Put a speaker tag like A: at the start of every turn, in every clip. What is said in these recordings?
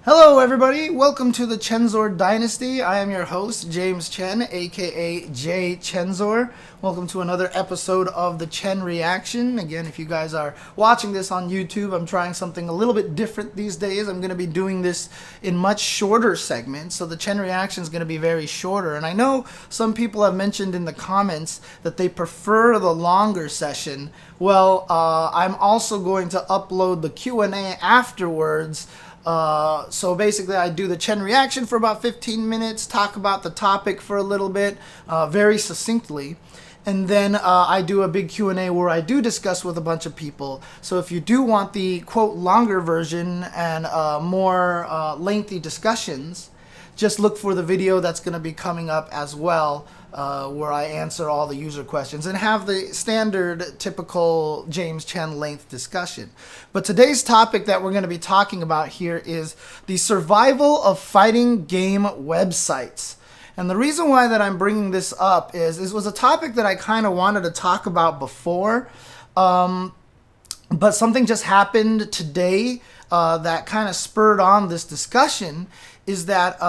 A: Hello everybody, welcome to the Chensor Dynasty. I am your host, James Chen, aka jchensor. Welcome to another episode of the Chen Reaction. Again, if you guys are watching this on YouTube, I'm trying something a little bit different these days. I'm going to be doing this in much shorter segments, so the Chen Reaction is going to be very shorter. And I know some people have mentioned in the comments that they prefer the longer session. Well, I'm also going to upload the Q&A afterwards. So basically I do the Chen reaction for about 15 minutes, talk about the topic for a little bit, very succinctly, and then I do a big Q&A where I do discuss with a bunch of people. So if you do want the quote longer version and more lengthy discussions, just look for the video that's going to be coming up as well, where I answer all the user questions and have the standard typical James Chen length discussion. But today's topic that we're going to be talking about here is the survival of fighting game websites. And the reason why that I'm bringing this up is this was a topic that I kind of wanted to talk about before, but something just happened today that kind of spurred on this discussion. Is that,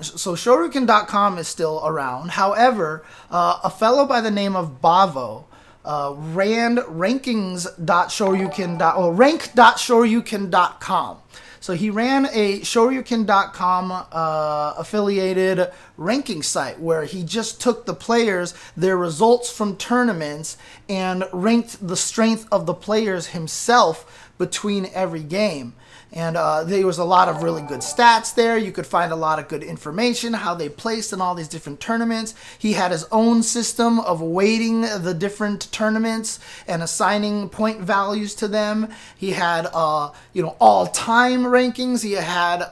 A: so Shoryuken.com is still around. However, a fellow by the name of Bavo ran rank.shoryuken.com. So he ran a Shoryuken.com affiliated ranking site where he just took the players, their results from tournaments, and ranked the strength of the players himself between every game. And there was a lot of really good stats there. You could find a lot of good information, how they placed in all these different tournaments. He had his own system of weighting the different tournaments and assigning point values to them. He had, all-time rankings. He had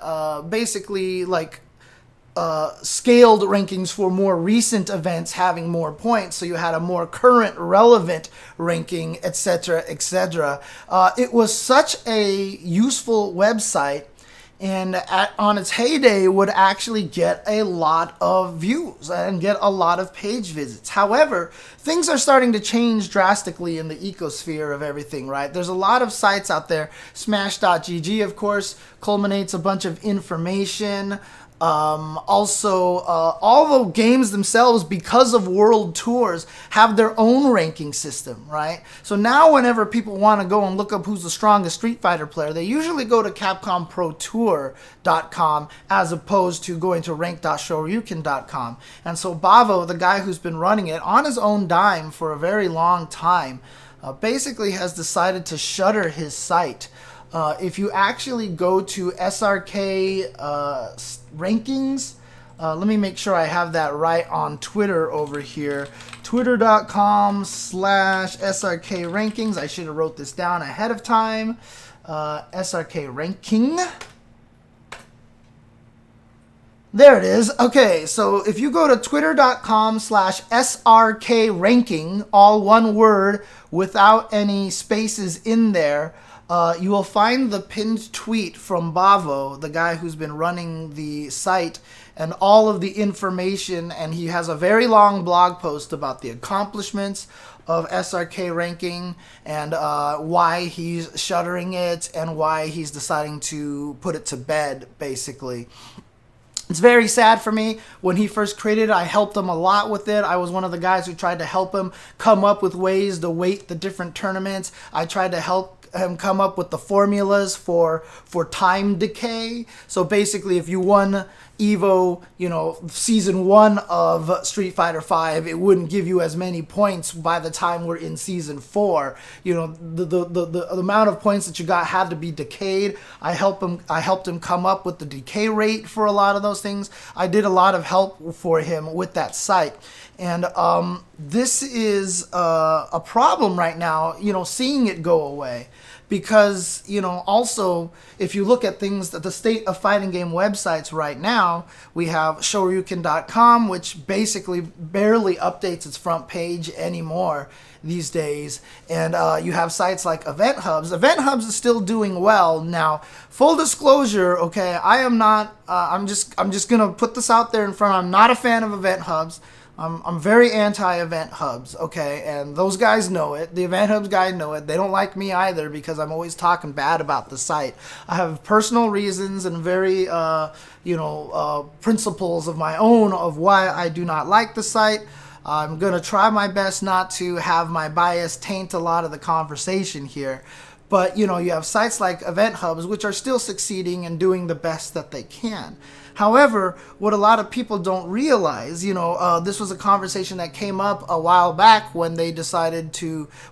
A: basically like scaled rankings for more recent events having more points, so you had a more current relevant ranking, etc., etc. It was such a useful website, and on its heyday would actually get a lot of views and get a lot of page visits. However, things are starting to change drastically in the ecosphere of everything, right? There's a lot of sites out there. Smash.gg, of course, culminates a bunch of information. Also, all the games themselves, because of world tours, have their own ranking system, right? So now whenever people want to go and look up who's the strongest Street Fighter player, they usually go to CapcomProTour.com as opposed to going to rank.shoryuken.com. And so Bavo, the guy who's been running it on his own dime for a very long time, basically has decided to shutter his site. If you actually go to SRK rankings, let me make sure I have that right on Twitter over here. Twitter.com/SRK rankings. I should have wrote this down ahead of time. SRK ranking. There it is. Okay, so if you go to twitter.com/SRK ranking, all one word without any spaces in there, you will find the pinned tweet from Bavo, the guy who's been running the site, and all of the information, and he has a very long blog post about the accomplishments of SRK ranking and why he's shuttering it and why he's deciding to put it to bed, basically. It's very sad for me. When he first created it, I helped him a lot with it. I was one of the guys who tried to help him come up with ways to weight the different tournaments. I tried to help him come up with the formulas for time decay. So basically, if you won Evo, season 1 of Street Fighter V, it wouldn't give you as many points by the time we're in season 4. The amount of points that you got had to be decayed. I helped him come up with the decay rate for a lot of those things. I did a lot of help for him with that site. And this is a problem right now, seeing it go away. Because, also, if you look at things, that the state of fighting game websites right now, we have Shoryuken.com, which basically barely updates its front page anymore these days. And you have sites like Event Hubs. Event Hubs is still doing well. Now, full disclosure, okay, I am not, I'm just going to put this out there in front. I'm not a fan of Event Hubs. I'm very anti-event hubs, okay? And those guys know it. The event hubs guys know it. They don't like me either because I'm always talking bad about the site. I have personal reasons and very, principles of my own of why I do not like the site. I'm going to try my best not to have my bias taint a lot of the conversation here. But, you have sites like event hubs, which are still succeeding and doing the best that they can. However, what a lot of people don't realize, this was a conversation that came up a while back when they decided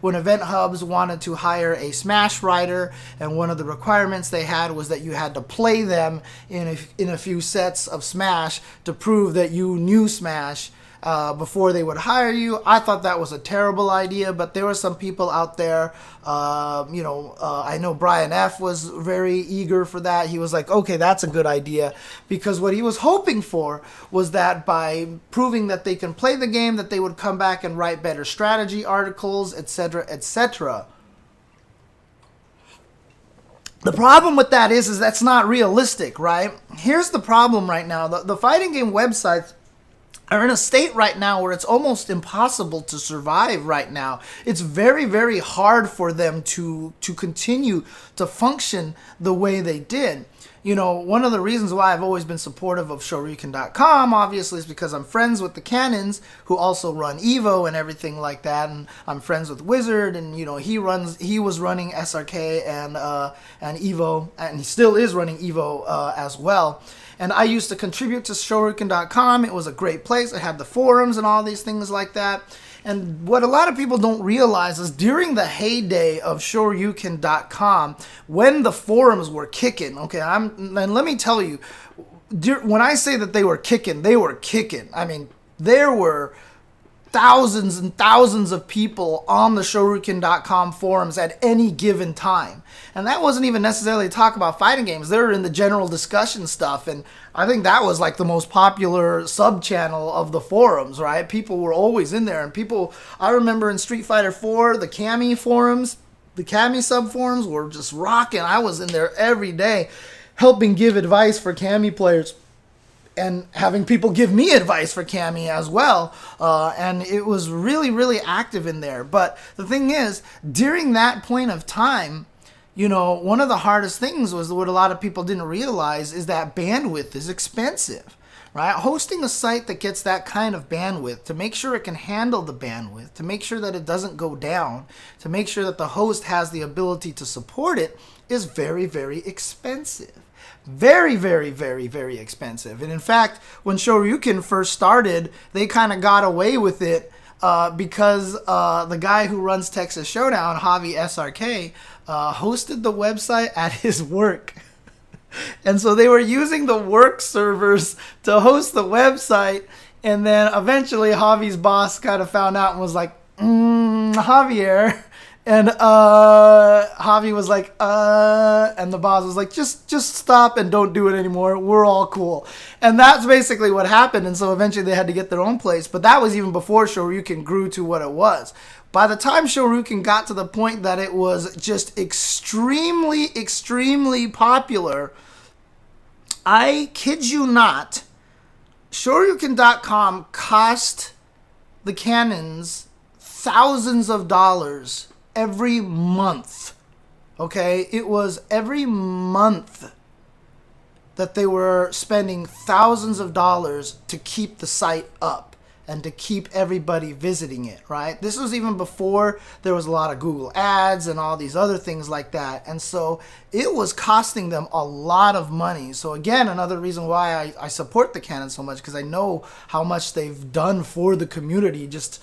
A: when event hubs wanted to hire a Smash writer, and one of the requirements they had was that you had to play them in a few sets of Smash to prove that you knew Smash before they would hire you. I thought that was a terrible idea, but there were some people out there, I know Brian F. was very eager for that. He was like, okay, that's a good idea, because what he was hoping for was that by proving that they can play the game, that they would come back and write better strategy articles, etc., etc. The problem with that is that's not realistic, right? Here's the problem right now. The fighting game websites are in a state right now where it's almost impossible to survive right now. It's very, very hard for them to continue to function the way they did. One of the reasons why I've always been supportive of Shoryuken.com, obviously, is because I'm friends with the Cannons, who also run Evo and everything like that, and I'm friends with Wizard, and he was running SRK and Evo, and he still is running Evo as well. And I used to contribute to Shoryuken.com. It was a great place. It had the forums and all these things like that. And what a lot of people don't realize is during the heyday of Shoryuken.com, when the forums were kicking, okay, and let me tell you, when I say that they were kicking, they were kicking. I mean, there were thousands and thousands of people on the Shoryuken.com forums at any given time. And that wasn't even necessarily talk about fighting games. They were in the general discussion stuff. And I think that was like the most popular sub-channel of the forums, right? People were always in there. And I remember in Street Fighter 4, the Cammy forums, the Cammy sub-forums were just rocking. I was in there every day helping give advice for Cammy players, and having people give me advice for Cammy as well. And it was really, really active in there. But the thing is, during that point of time, one of the hardest things was what a lot of people didn't realize is that bandwidth is expensive, right? Hosting a site that gets that kind of bandwidth, to make sure it can handle the bandwidth, to make sure that it doesn't go down, to make sure that the host has the ability to support it, is very, very expensive. Very, very, very, very expensive. And in fact, when Shoryuken first started, they kind of got away with it because the guy who runs Texas Showdown, Javi SRK, hosted the website at his work. And so they were using the work servers to host the website. And then eventually Javi's boss kind of found out and was like, Javier. And Javi was like, and the boss was like, just stop and don't do it anymore. We're all cool. And that's basically what happened. And so eventually they had to get their own place. But that was even before Shoryuken grew to what it was. By the time Shoryuken got to the point that it was just extremely, extremely popular, I kid you not, Shoryuken.com cost the Cannons thousands of dollars every month. Okay, it was every month that they were spending thousands of dollars to keep the site up and to keep everybody visiting it, right? This was even before there was a lot of Google ads and all these other things like that. And so it was costing them a lot of money. So again, another reason why I support the Canon so much, because I know how much they've done for the community just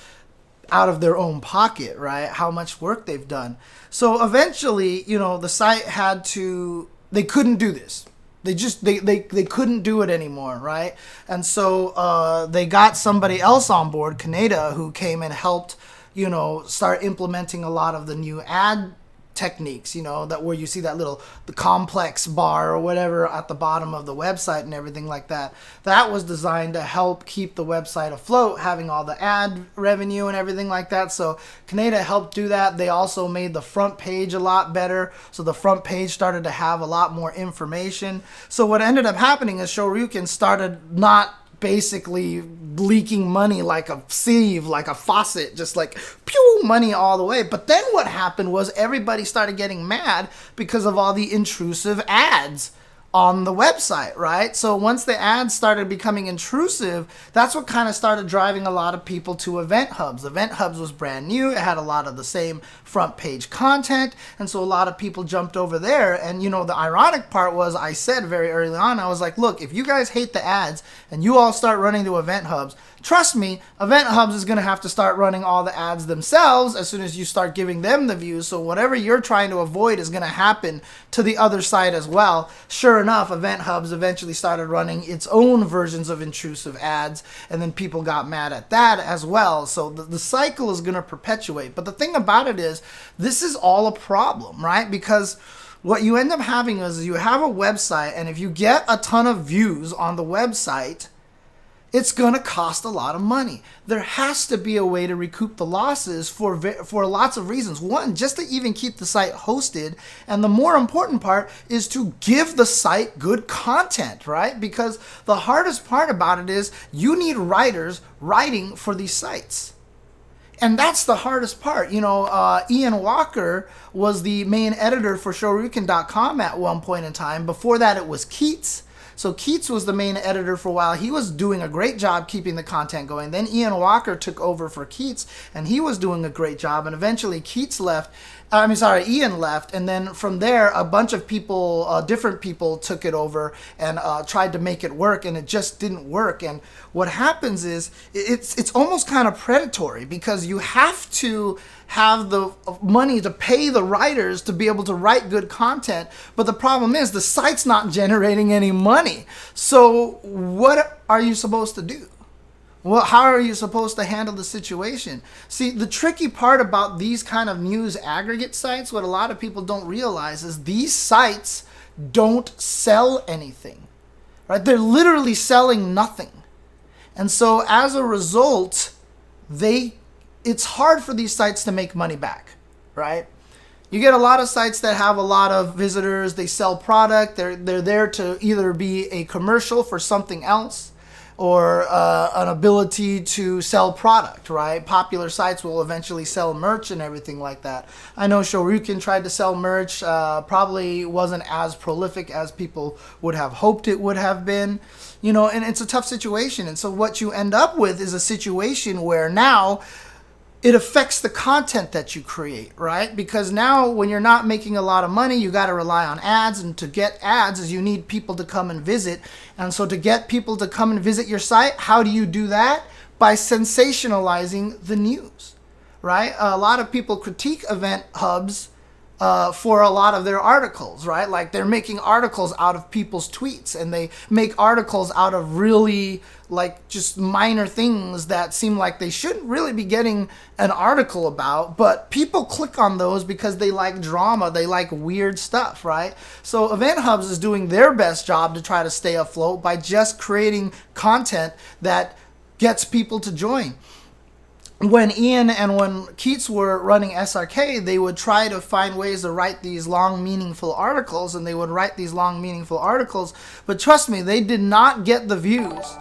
A: out of their own pocket, right? How much work they've done. So eventually, the site they couldn't do this. They couldn't do it anymore, right? And so they got somebody else on board, Kaneda, who came and helped, start implementing a lot of the new ad techniques, that where you see that the complex bar or whatever at the bottom of the website and everything like that. That was designed to help keep the website afloat, having all the ad revenue and everything like that. So Kaneda helped do that. They also made the front page a lot better. So the front page started to have a lot more information. So what ended up happening is Shoryuken started not basically leaking money like a sieve, like a faucet, just like pew, money all the way. But then what happened was everybody started getting mad because of all the intrusive ads on the website, right? So once the ads started becoming intrusive, that's what kind of started driving a lot of people to Event Hubs. Event Hubs was brand new. It had a lot of the same front page content. And so a lot of people jumped over there. And, you know, the ironic part was I said very early on, I was like, look, if you guys hate the ads and you all start running to Event Hubs, trust me, Event Hubs is going to have to start running all the ads themselves as soon as you start giving them the views. So whatever you're trying to avoid is going to happen to the other side as well. Sure enough, Event Hubs eventually started running its own versions of intrusive ads, and then people got mad at that as well. So the cycle is going to perpetuate. But the thing about it is, this is all a problem, right? Because what you end up having is you have a website, and if you get a ton of views on the website, it's going to cost a lot of money. There has to be a way to recoup the losses for lots of reasons. One, just to even keep the site hosted. And the more important part is to give the site good content, right? Because the hardest part about it is you need writers writing for these sites. And that's the hardest part. You know, Ian Walker was the main editor for Shoryuken.com at one point in time. Before that, it was Keats. So Keats was the main editor for a while. He was doing a great job keeping the content going. Then Ian Walker took over for Keats, and he was doing a great job. And eventually Ian left. And then from there, a bunch of people, different people took it over and tried to make it work, and it just didn't work. And what happens is it's almost kind of predatory, because you have to have the money to pay the writers to be able to write good content. But the problem is the site's not generating any money. So what are you supposed to do? Well, how are you supposed to handle the situation? See, the tricky part about these kind of news aggregate sites, what a lot of people don't realize is these sites don't sell anything, right? They're literally selling nothing. And so as a result, it's hard for these sites to make money back, right? You get a lot of sites that have a lot of visitors. They sell product. They're there to either be a commercial for something else or an ability to sell product, right? Popular sites will eventually sell merch and everything like that. I know Shoryuken tried to sell merch, probably wasn't as prolific as people would have hoped it would have been, you know, and it's a tough situation. And so what you end up with is a situation where now it affects the content that you create, right? Because now when you're not making a lot of money, you got to rely on ads. And to get ads is you need people to come and visit. And so to get people to come and visit your site, how do you do that? By sensationalizing the news, right? A lot of people critique Event Hubs for a lot of their articles, right? Like they're making articles out of people's tweets, and they make articles out of really like just minor things that seem like they shouldn't really be getting an article about, but people click on those because they like drama, they like weird stuff, right? So Event Hubs is doing their best job to try to stay afloat by just creating content that gets people to join. When Ian and when Keats were running SRK, they would try to find ways to write these long, meaningful articles, and they would write these long, meaningful articles. But trust me, they did not get the views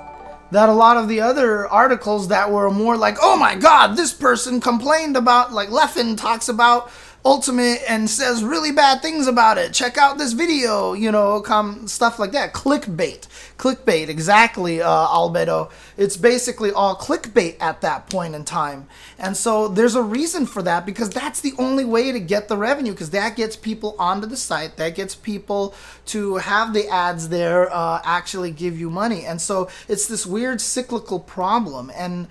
A: that a lot of the other articles that were more like, oh my God, this person complained about, like Leffen talks about Ultimate and says really bad things about it. Check out this video, you know, stuff like that. Clickbait, exactly, Albedo. It's basically all clickbait at that point in time. And so there's a reason for that, because that's the only way to get the revenue, because that gets people onto the site, that gets people to have the ads there actually give you money. And so it's this weird cyclical problem. And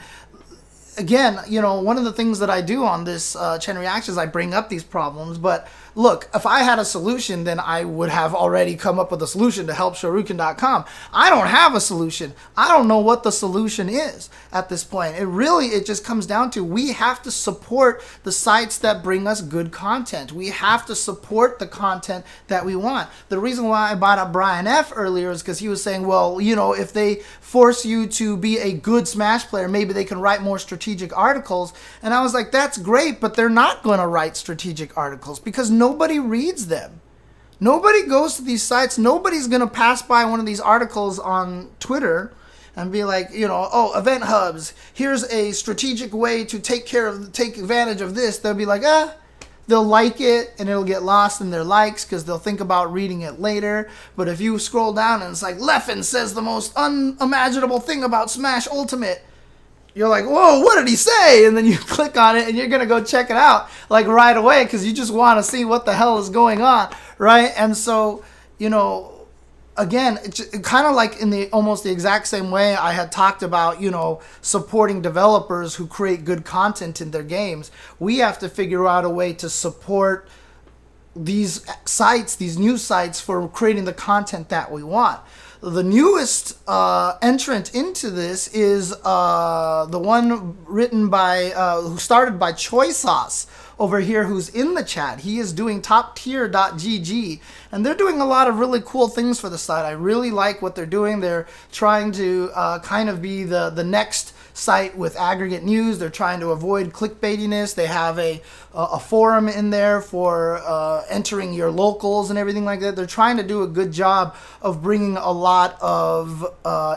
A: again, you know, one of the things that I do on this Chen Reactions, I bring up these problems. But look, if I had a solution, then I would have already come up with a solution to help Shoryuken.com. I don't have a solution. I don't know what the solution is at this point. It just comes down to we have to support the sites that bring us good content. We have to support the content that we want. The reason why I brought up Brian F. earlier is because he was saying, well, you know, if they force you to be a good Smash player, maybe they can write more strategic articles. And I was like, that's great, but they're not going to write strategic articles because nobody reads them. Nobody goes to these sites. Nobody's going to pass by one of these articles on Twitter and be like, oh, event hubs, here's a strategic way to take advantage of this, they'll be like, they'll like it and it'll get lost in their likes because they'll think about reading it later. But if you scroll down and it's like, Leffen says the most unimaginable thing about Smash Ultimate, you're like, whoa, what did he say? And then you click on it and you're going to go check it out like right away because you just want to see what the hell is going on, right? And so, again, it's kind of like in almost the exact same way I had talked about, supporting developers who create good content in their games. We have to figure out a way to support these sites, these new sites, for creating the content that we want. The newest entrant into this is the one written by, who started by Choi Sauce over here, who's in the chat. He is doing toptier.gg, and they're doing a lot of really cool things for the site. I really like what they're doing. They're trying to kind of be the next site with aggregate news. They're trying to avoid clickbaitiness. They have a forum in there for entering your locals and everything like that. They're trying to do a good job of bringing a lot of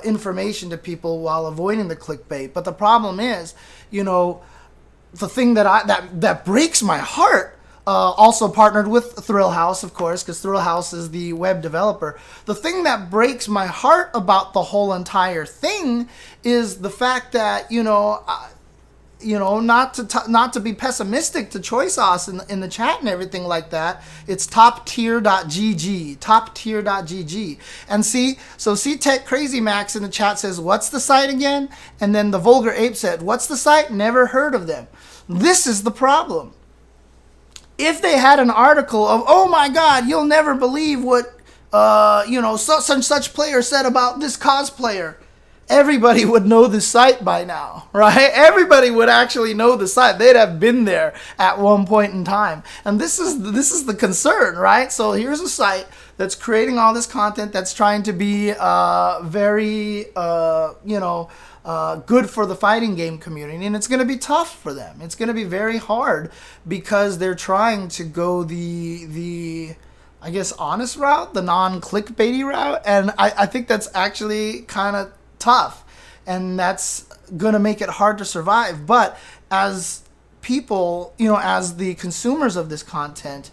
A: information to people while avoiding the clickbait. But the problem is, the thing that breaks my heart, also partnered with Thrill House, of course, because Thrill House is the web developer. The thing that breaks my heart about the whole entire thing is the fact that, not to be pessimistic to Choi Sauce in the chat and everything like that. It's toptier.gg. And see Tech Crazy Max in the chat says, what's the site again? And then the Vulgar Ape said, what's the site? Never heard of them. This is the problem. If they had an article of, oh my God, you'll never believe what, such and such player said about this cosplayer, everybody would know the site by now, right? Everybody would actually know the site. They'd have been there at one point in time. And this is the concern, right? So here's a site that's creating all this content that's trying to be very, good for the fighting game community, and it's going to be tough for them. It's going to be very hard because they're trying to go the I guess honest route, the non-clickbaity route, and I think that's actually kind of tough, and that's going to make it hard to survive. But as people, as the consumers of this content,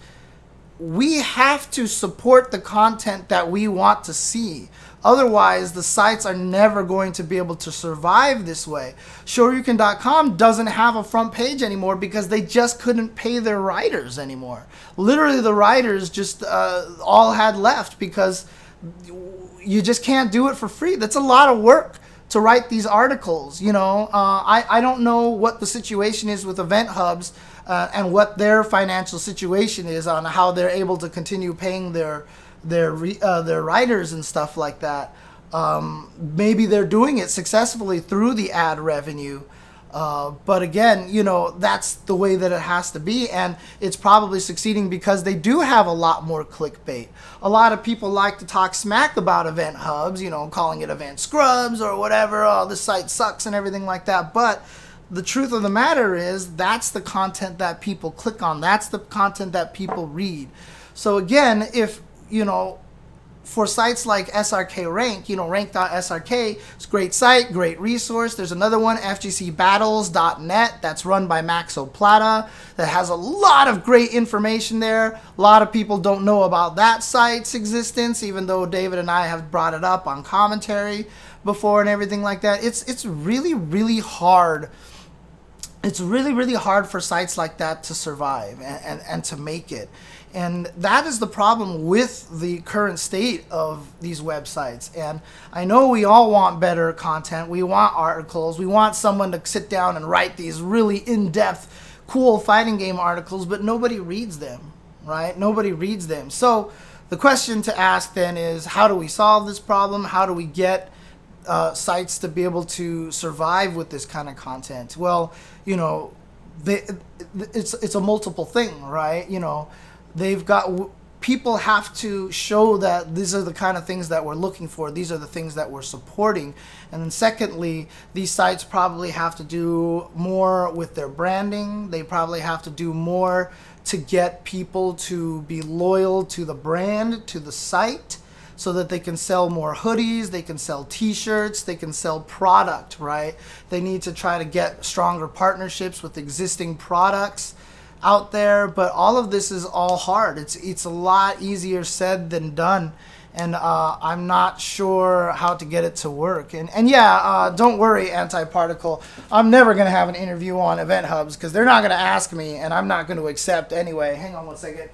A: we have to support the content that we want to see. Otherwise, the sites are never going to be able to survive this way. Shoryuken.com doesn't have a front page anymore because they just couldn't pay their writers anymore. Literally, the writers just all had left because you just can't do it for free. That's a lot of work to write these articles. I don't know what the situation is with event hubs and what their financial situation is on how they're able to continue paying their writers and stuff like that. Maybe they're doing it successfully through the ad revenue. But again, that's the way that it has to be, and it's probably succeeding because they do have a lot more clickbait. A lot of people like to talk smack about event hubs, calling it event scrubs or whatever. Oh, this site sucks and everything like that. But the truth of the matter is that's the content that people click on. That's the content that people read. So again, if for sites like SRK Rank, rank.srk, it's a great site, great resource. There's another one, FGCBattles.net, that's run by Maxo Plata, that has a lot of great information there. A lot of people don't know about that site's existence, even though David and I have brought it up on commentary before and everything like that. It's really, really hard. It's really, really hard for sites like that to survive and to make it. And that is the problem with the current state of these websites. And I know we all want better content. We want articles. We want someone to sit down and write these really in-depth, cool fighting game articles, but nobody reads them, right? Nobody reads them. So the question to ask then is, how do we solve this problem? How do we get sites to be able to survive with this kind of content? Well, it's a multiple thing, right? They've got, people have to show that these are the kind of things that we're looking for. These are the things that we're supporting. And then secondly, these sites probably have to do more with their branding. They probably have to do more to get people to be loyal to the brand, to the site. so that they can sell more hoodies, they can sell t-shirts, they can sell product, right? They need to try to get stronger partnerships with existing products out there, but all of this is all hard. It's a lot easier said than done, and I'm not sure how to get it to work. And yeah, don't worry, Antiparticle. I'm never going to have an interview on Event Hubs because they're not going to ask me, and I'm not going to accept anyway. Hang on one second.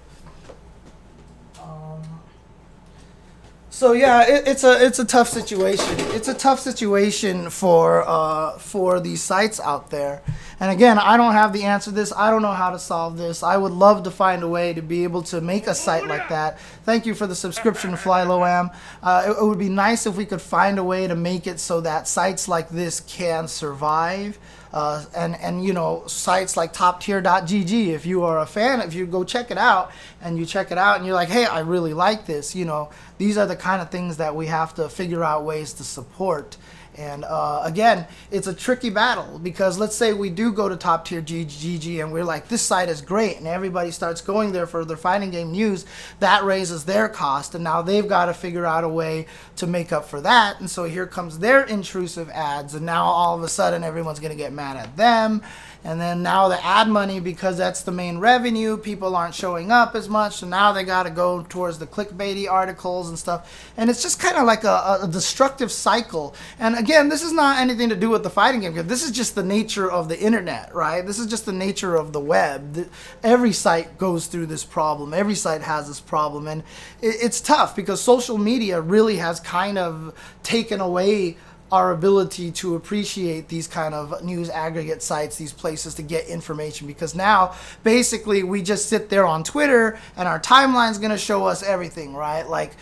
A: So yeah, it's a tough situation. It's a tough situation for these sites out there. And again, I don't have the answer to this. I don't know how to solve this. I would love to find a way to be able to make a site like that. Thank you for the subscription, FlyLoam. It would be nice if we could find a way to make it so that sites like this can survive. And you know, sites like toptier.gg, if you are a fan, if you go check it out and you're like, hey, I really like this, you know, these are the kind of things that we have to figure out ways to support. And again, it's a tricky battle because let's say we do go to Top Tier GG and we're like, this site is great, and everybody starts going there for their fighting game news. That raises their cost, and now they've got to figure out a way to make up for that. And so here comes their intrusive ads, and now all of a sudden everyone's going to get mad at them. And then now the ad money, because that's the main revenue, people aren't showing up as much, so now they got to go towards the clickbaity articles and stuff. And it's just kind of like a destructive cycle. And again, this is not anything to do with the fighting game. This is just the nature of the internet, right? This is just the nature of the web. Every site goes through this problem. Every site has this problem. And it's tough because social media really has kind of taken away our ability to appreciate these kind of news aggregate sites, these places to get information, because now basically we just sit there on Twitter and our timeline's going to show us everything, right? Like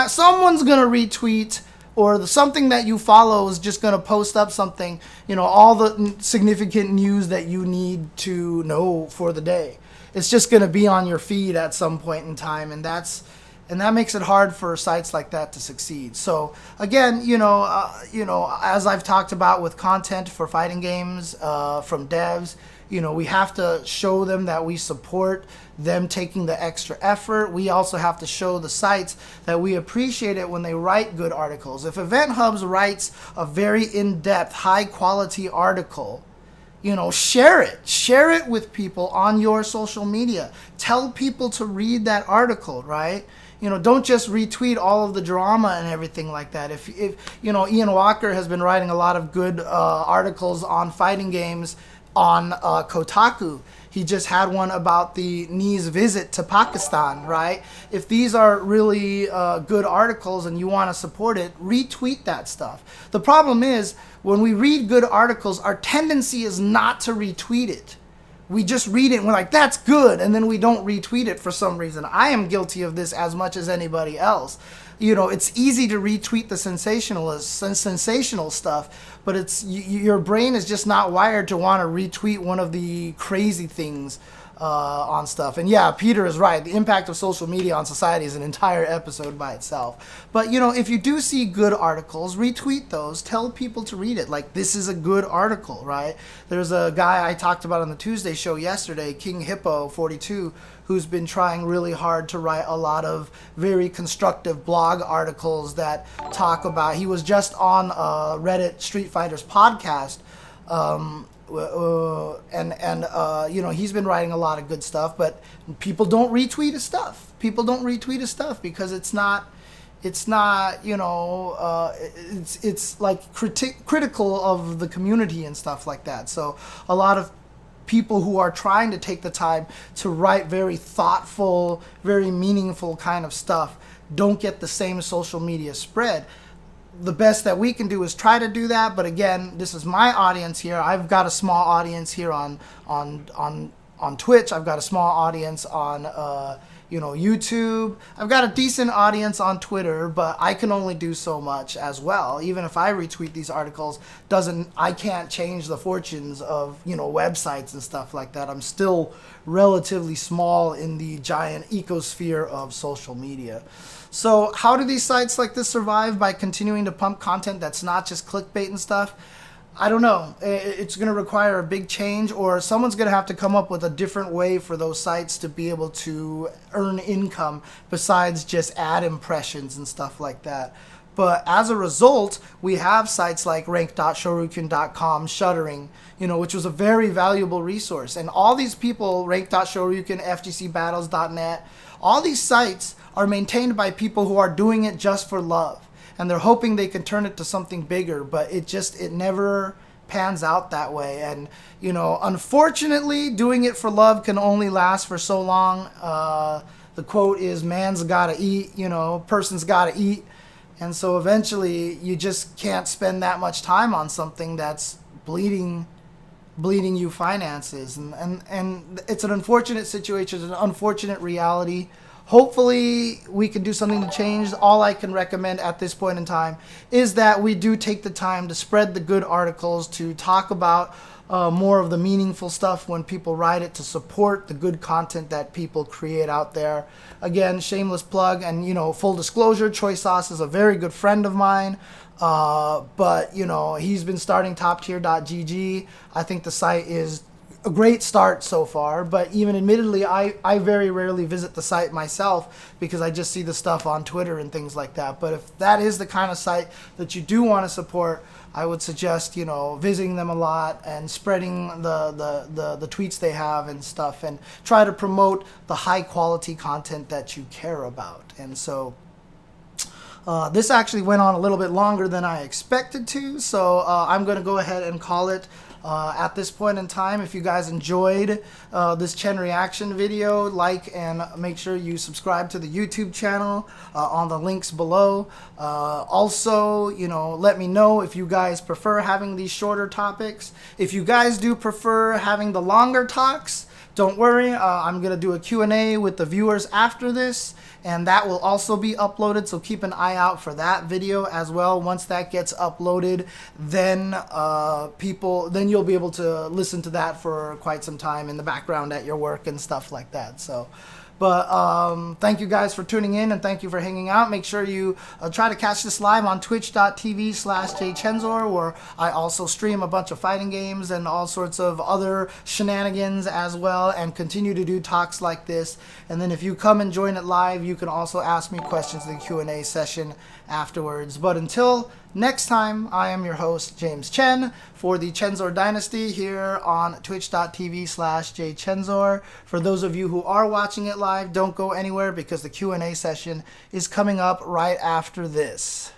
A: someone's going to retweet, or something that you follow is just going to post up something, you know, all the significant news that you need to know for the day. It's just going to be on your feed at some point in time, and that makes it hard for sites like that to succeed. So again, you know, as I've talked about with content for fighting games from devs, you know, we have to show them that we support them taking the extra effort. We also have to show the sites that we appreciate it when they write good articles. If Event Hubs writes a very in-depth, high-quality article, you know, share it with people on your social media. Tell people to read that article, right? You know, don't just retweet all of the drama and everything like that. If you know, Ian Walker has been writing a lot of good articles on fighting games on Kotaku. He just had one about the Knee's visit to Pakistan, right? If these are really good articles and you want to support it, retweet that stuff. The problem is, when we read good articles, our tendency is not to retweet it. We just read it and we're like, that's good, and then we don't retweet it for some reason. I am guilty of this as much as anybody else. You know, it's easy to retweet the sensational stuff, but it's your brain is just not wired to want to retweet one of the crazy things on stuff. And yeah, Peter is right. The impact of social media on society is an entire episode by itself. But you know, if you do see good articles, retweet those. Tell people to read it. Like, this is a good article, right? There's a guy I talked about on the Tuesday show yesterday, King Hippo 42, who's been trying really hard to write a lot of very constructive blog articles that talk about. He was just on Reddit Street Fighters podcast. You know, he's been writing a lot of good stuff, but people don't retweet his stuff. People don't retweet his stuff because it's not, you know, it's like critical of the community and stuff like that. So a lot of people who are trying to take the time to write very thoughtful, very meaningful kind of stuff don't get the same social media spread. The best that we can do is try to do that, but again, this is my audience here. I've got a small audience here on Twitch. I've got a small audience on you know, YouTube. I've got a decent audience on Twitter, but I can only do so much as well. Even if I retweet these articles, I can't change the fortunes of, you know, websites and stuff like that. I'm still relatively small in the giant ecosphere of social media. So how do these sites like this survive? By continuing to pump content that's not just clickbait and stuff. I don't know. It's going to require a big change, or someone's going to have to come up with a different way for those sites to be able to earn income besides just ad impressions and stuff like that. But as a result, we have sites like rank.shoryuken.com, shuttering, which was a very valuable resource. And all these people, rank.shoryuken, FGCbattles.net, all these sites are maintained by people who are doing it just for love. And they're hoping they can turn it to something bigger, but it never pans out that way. And unfortunately, doing it for love can only last for so long. The quote is, "Man's gotta eat," person's gotta eat. And so eventually, you just can't spend that much time on something that's bleeding you finances. And it's an unfortunate situation, it's an unfortunate reality. Hopefully we can do something to change. All I can recommend at this point in time is that we do take the time to spread the good articles, to talk about more of the meaningful stuff when people write it, to support the good content that people create out there. Again, shameless plug, and full disclosure, Choi Sauce is a very good friend of mine. But he's been starting toptier.gg. I think the site is a great start so far, but even admittedly, I very rarely visit the site myself because I just see the stuff on Twitter and things like that. But if that is the kind of site that you do want to support, I would suggest visiting them a lot and spreading the tweets they have and stuff, and try to promote the high quality content that you care about. And so this actually went on a little bit longer than I expected to, so I'm going to go ahead and call it at this point in time. If you guys enjoyed this Chen reaction video, like and make sure you subscribe to the YouTube channel on the links below. Also, let me know if you guys prefer having these shorter topics. If you guys do prefer having the longer talks, don't worry, I'm going to do a Q&A with the viewers after this, and that will also be uploaded, so keep an eye out for that video as well. Once that gets uploaded, then you'll be able to listen to that for quite some time in the background at your work and stuff like that. But thank you guys for tuning in, and thank you for hanging out. Make sure you try to catch this live on twitch.tv/jchensor, where I also stream a bunch of fighting games and all sorts of other shenanigans as well, and continue to do talks like this. And then if you come and join it live, you can also ask me questions in the Q&A session afterwards. But until next time, I am your host, James Chen, for the Chensor Dynasty here on twitch.tv/jchensor. For those of you who are watching it live, don't go anywhere because the Q&A session is coming up right after this.